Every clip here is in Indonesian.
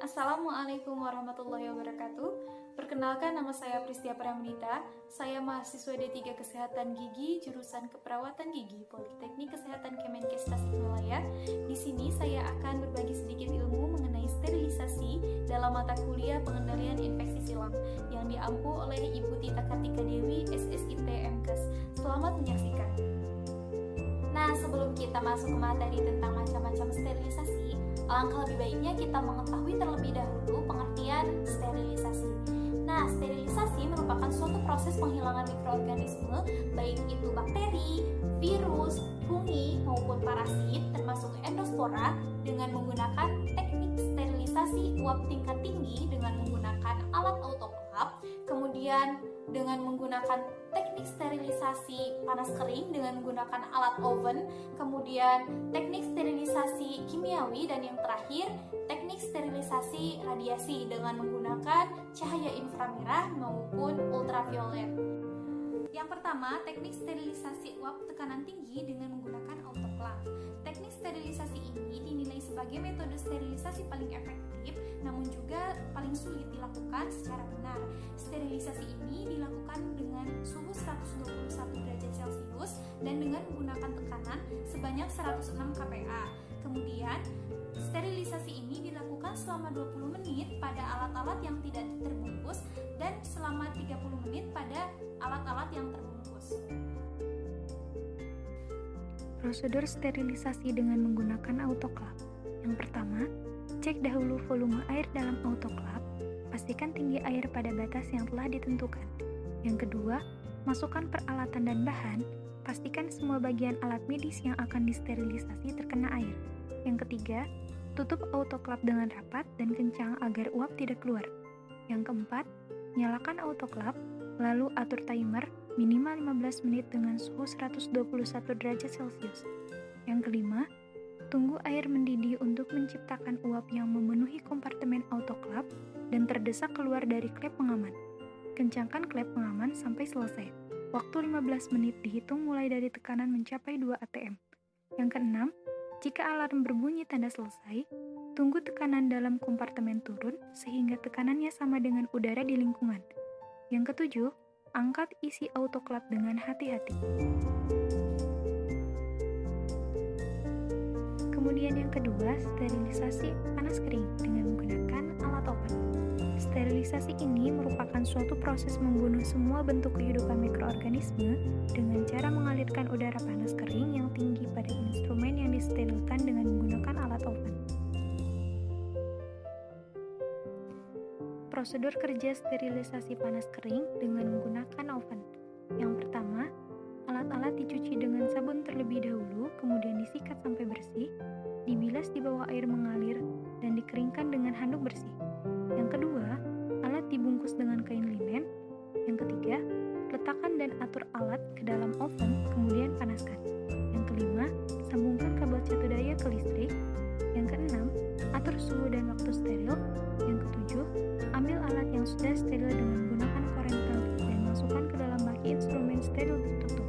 Assalamualaikum warahmatullahi wabarakatuh. Perkenalkan, nama saya Pristia Pramnita. Saya mahasiswa D3 Kesehatan Gigi, jurusan Keperawatan Gigi, Politeknik Kesehatan Kemenkes Tasikmalaya. Di sini saya akan berbagi sedikit ilmu mengenai sterilisasi dalam mata kuliah Pengendalian Infeksi Silang yang diampu oleh Ibu Tita Kartika Dewi, SSIT MKes. Selamat menyaksikan. Nah, sebelum kita masuk ke materi tentang macam-macam sterilisasi, alangkah lebih baiknya kita mengetahui terlebih dahulu pengertian sterilisasi. Nah, sterilisasi merupakan suatu proses penghilangan mikroorganisme, baik itu bakteri, virus, fungi, maupun parasit, termasuk endospora, dengan menggunakan teknik sterilisasi uap tingkat tinggi dengan menggunakan alat autoklaf, kemudian dengan menggunakan teknik sterilisasi panas kering dengan menggunakan alat oven, kemudian teknik sterilisasi kimiawi, dan yang terakhir teknik sterilisasi radiasi dengan menggunakan cahaya inframerah maupun ultraviolet. Yang pertama, teknik sterilisasi uap tekanan tinggi dengan menggunakan autoklaf. Teknik sterilisasi ini dinilai sebagai metode sterilisasi paling efektif, namun juga paling sulit dilakukan secara benar. Sterilisasi ini dilakukan dengan suhu 121 derajat Celcius dan dengan menggunakan tekanan sebanyak 106 kPa. Kemudian, sterilisasi ini dilakukan selama 20 menit pada alat-alat yang tidak terbungkus dan selama 30 menit pada alat-alat yang terbungkus. Prosedur sterilisasi dengan menggunakan autoklaf. Yang pertama, cek dahulu volume air dalam autoklaf. Pastikan tinggi air pada batas yang telah ditentukan. Yang kedua, masukkan peralatan dan bahan. Pastikan semua bagian alat medis yang akan disterilisasi terkena air. Yang ketiga, tutup autoklaf dengan rapat dan kencang agar uap tidak keluar. Yang keempat, nyalakan autoklaf, lalu atur timer minimal 15 menit dengan suhu 121 derajat Celcius. Yang kelima, tunggu air mendidih untuk menciptakan uap yang memenuhi kompartemen autoklaf dan terdesak keluar dari klep pengaman. Kencangkan klep pengaman sampai selesai. Waktu 15 menit dihitung mulai dari tekanan mencapai 2 atm. Yang keenam, jika alarm berbunyi tanda selesai, tunggu tekanan dalam kompartemen turun sehingga tekanannya sama dengan udara di lingkungan. Yang ketujuh, angkat isi autoklaf dengan hati-hati. Kemudian yang kedua, sterilisasi panas kering dengan menggunakan alat oven. Sterilisasi ini merupakan suatu proses membunuh semua bentuk kehidupan mikroorganisme dengan cara mengalirkan udara panas kering yang tinggi pada instrumen yang disterilkan dengan menggunakan alat oven. Prosedur kerja sterilisasi panas kering dengan menggunakan oven. Yang pertama, alat-alat dicuci dengan sabun terlebih dahulu, kemudian disikat sampai bersih, dibilas di bawah air mengalir, dan dikeringkan dengan handuk bersih. Yang kedua, alat dibungkus dengan kain linen. Yang ketiga, letakkan dan atur alat ke dalam oven, kemudian panaskan. Yang kelima, sambungkan kabel catu daya ke listrik. Yang keenam, atur suhu dan waktu steril. Yang ketujuh, ambil alat yang sudah steril dengan menggunakan korek dan masukkan ke dalam baki instrumen steril tertutup.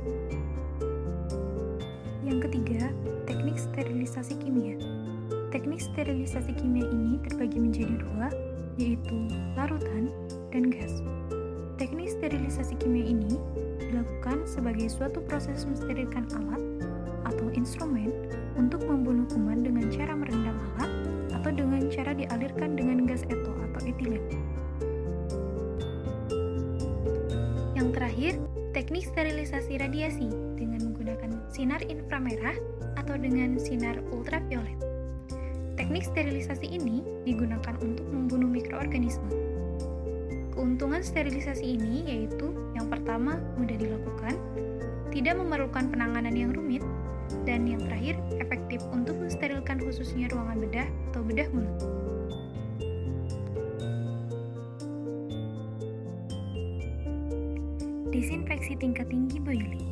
Yang ketiga, teknik sterilisasi kimia. Teknik sterilisasi kimia ini terbagi menjadi dua, yaitu larutan dan gas. Teknik sterilisasi kimia ini dilakukan sebagai suatu proses mensterilkan alat atau instrumen untuk membunuh kuman dengan cara merendam alat atau dengan cara dialirkan dengan gas eto atau etilen. Yang terakhir, teknik sterilisasi radiasi dengan menggunakan sinar inframerah atau dengan sinar ultraviolet. Teknik sterilisasi ini digunakan untuk membunuh mikroorganisme. Keuntungan sterilisasi ini yaitu yang pertama, mudah dilakukan, tidak memerlukan penanganan yang rumit, dan yang terakhir, efektif untuk mensterilkan khususnya ruangan bedah atau bedah mulut. Disinfeksi tingkat tinggi boiling.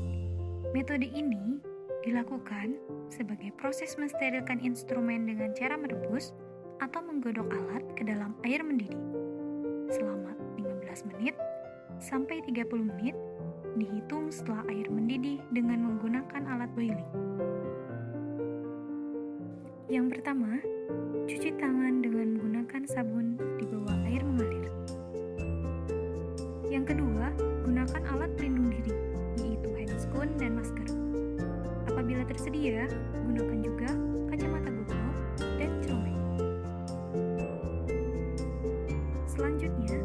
Metode ini dilakukan sebagai proses mensterilkan instrumen dengan cara merebus atau menggodok alat ke dalam air mendidih selama 15 menit sampai 30 menit dihitung setelah air mendidih dengan menggunakan alat boiling. Yang pertama, cuci tangan dengan menggunakan menggunakan sabun di bawah air mengalir. Yang kedua, gunakan alat pelindung diri, yaitu handscoon dan masker. Apabila tersedia, gunakan juga kacamata Google dan celana. Selanjutnya,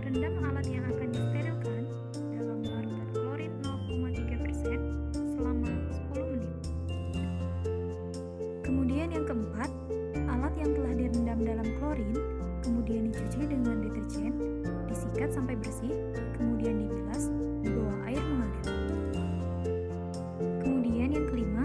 rendam alat yang akan disterilkan dalam larutan klorin 0,3% selama 10 menit. Kemudian yang keempat, alat yang telah direndam dalam klorin kemudian dicuci dengan deterjen, disikat sampai bersih, kemudian dibilas di bawah air mengalir. Kemudian yang kelima,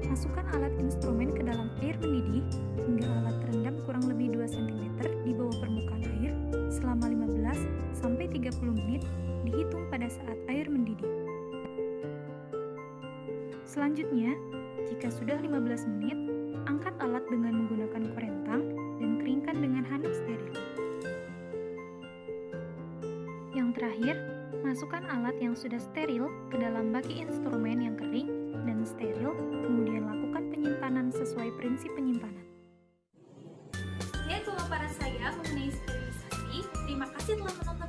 masukkan alat instrumen ke dalam air mendidih hingga alat terendam kurang lebih 2 cm di bawah permukaan air selama 15-30 menit dihitung pada saat air mendidih. Selanjutnya, jika sudah 15 menit, angkat alat dengan menggunakan korentang dan keringkan dengan handuk steril. Yang terakhir, masukkan alat yang sudah steril ke dalam baki instrumen yang kering dan steril, kemudian lakukan penyimpanan sesuai prinsip penyimpanan. Sekian pemaparan saya mengenai sterilisasi. Terima kasih telah menonton